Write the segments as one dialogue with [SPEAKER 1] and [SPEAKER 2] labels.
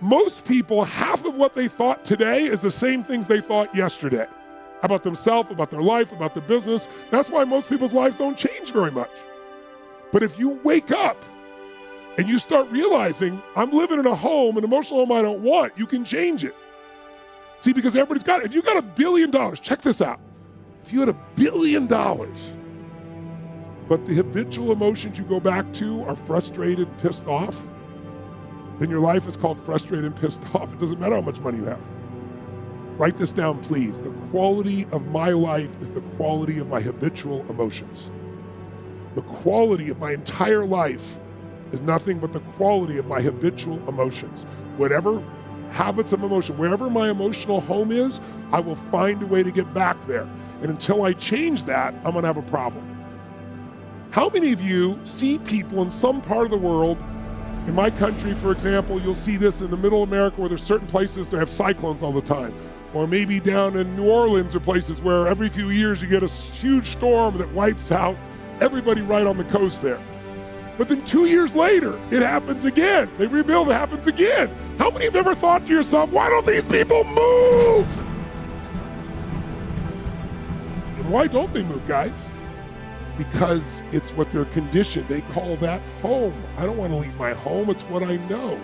[SPEAKER 1] Most people, half of what they thought today is the same things they thought yesterday about themselves, about their life, about their business. That's why most people's lives don't change very much. But if you wake up and you start realizing, I'm living in a home, an emotional home I don't want, you can change it. See, because everybody's got it. If you got $1 billion, check this out. If you had $1 billion, but the habitual emotions you go back to are frustrated and pissed off, then your life is called frustrated and pissed off. It doesn't matter how much money you have. Write this down, please. The quality of my life is the quality of my habitual emotions. The quality of my entire life is nothing but the quality of my habitual emotions. Whatever habits of emotion, wherever my emotional home is, I will find a way to get back there. And until I change that, I'm gonna have a problem. How many of you see people in some part of the world, in my country, for example, you'll see this in the middle of America where there's certain places that have cyclones all the time. Or maybe down in New Orleans or places where every few years you get a huge storm that wipes out everybody right on the coast there. But then 2 years later, it happens again. They rebuild, it happens again. How many have ever thought to yourself, why don't these people move? And why don't they move, guys? Because it's what they're conditioned. They call that home. I don't want to leave my home, it's what I know.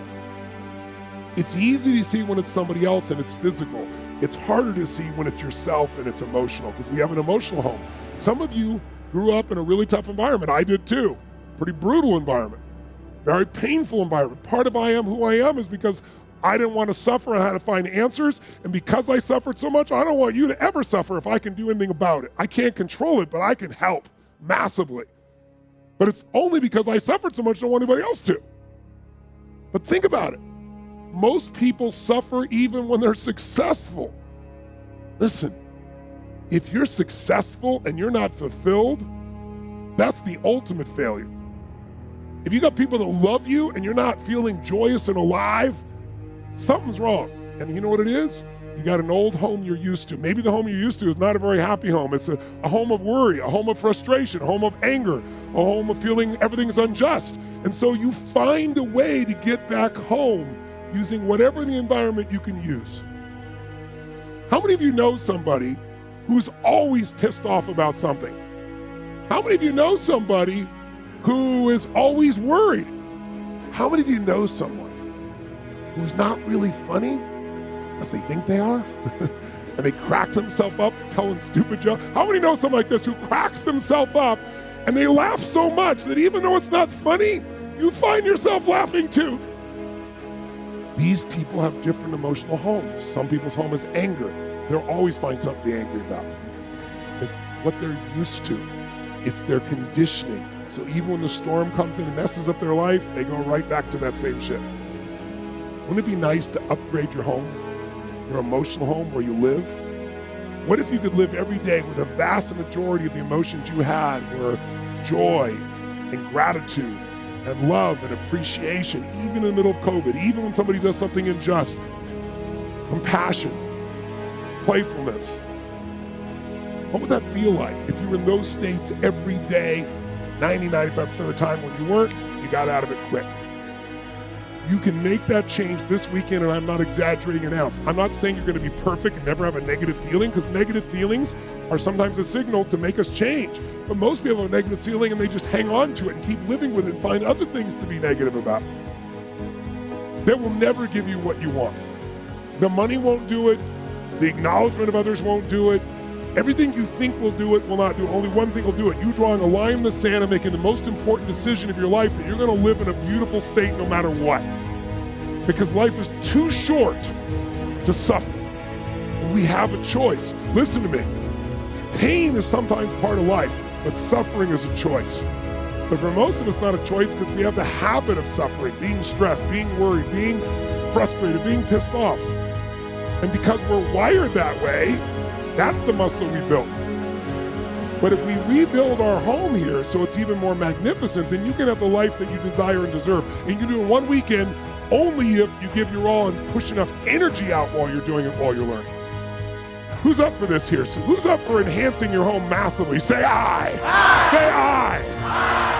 [SPEAKER 1] It's easy to see when it's somebody else and it's physical. It's harder to see when it's yourself and it's emotional, because we have an emotional home. Some of you grew up in a really tough environment. I did too. Pretty brutal environment. Very painful environment. Part of I am who I am is because I didn't want to suffer and I had to find answers. And because I suffered so much, I don't want you to ever suffer if I can do anything about it. I can't control it, but I can help massively. But it's only because I suffered so much I don't want anybody else to. But think about it. Most people suffer even when they're successful. Listen, if you're successful and you're not fulfilled, that's the ultimate failure. If you got people that love you and you're not feeling joyous and alive, something's wrong. And you know what it is? You got an old home you're used to. Maybe the home you're used to is not a very happy home. It's a home of worry, a home of frustration, a home of anger, a home of feeling everything's unjust. And so you find a way to get back home using whatever the environment you can use. How many of you know somebody who's always pissed off about something? How many of you know somebody who is always worried? How many of you know someone who's not really funny, but they think they are? And they crack themselves up telling stupid jokes? How many know someone like this who cracks themselves up and they laugh so much that even though it's not funny, you find yourself laughing too? These people have different emotional homes. Some people's home is anger. They'll always find something to be angry about. It's what they're used to. It's their conditioning. So even when the storm comes in and messes up their life, they go right back to that same shit. Wouldn't it be nice to upgrade your home, your emotional home where you live? What if you could live every day with a vast majority of the emotions you had were joy and gratitude and love and appreciation, even in the middle of COVID, even when somebody does something unjust, compassion, playfulness? What would that feel like if you were in those states every day, 90-95% of the time? When you weren't, you got out of it quick. You can make that change this weekend, and I'm not exaggerating an ounce. I'm not saying you're going to be perfect and never have a negative feeling, because negative feelings are sometimes a signal to make us change. But most people have a negative feeling and they just hang on to it and keep living with it and find other things to be negative about. That will never give you what you want. The money won't do it. The acknowledgement of others won't do it. Everything you think will do it will not do it. Only one thing will do it. You drawing a line in the sand and making the most important decision of your life that you're going to live in a beautiful state no matter what. Because life is too short to suffer. We have a choice. Listen to me. Pain is sometimes part of life, but suffering is a choice. But for most of us, not a choice, because we have the habit of suffering, being stressed, being worried, being frustrated, being pissed off. And because we're wired that way, that's the muscle we built. But if we rebuild our home here so it's even more magnificent, then you can have the life that you desire and deserve. And you can do it in one weekend only if you give your all and push enough energy out while you're doing it, while you're learning. Who's up for this here? So who's up for enhancing your home massively? Say aye. Aye. Say aye. Aye.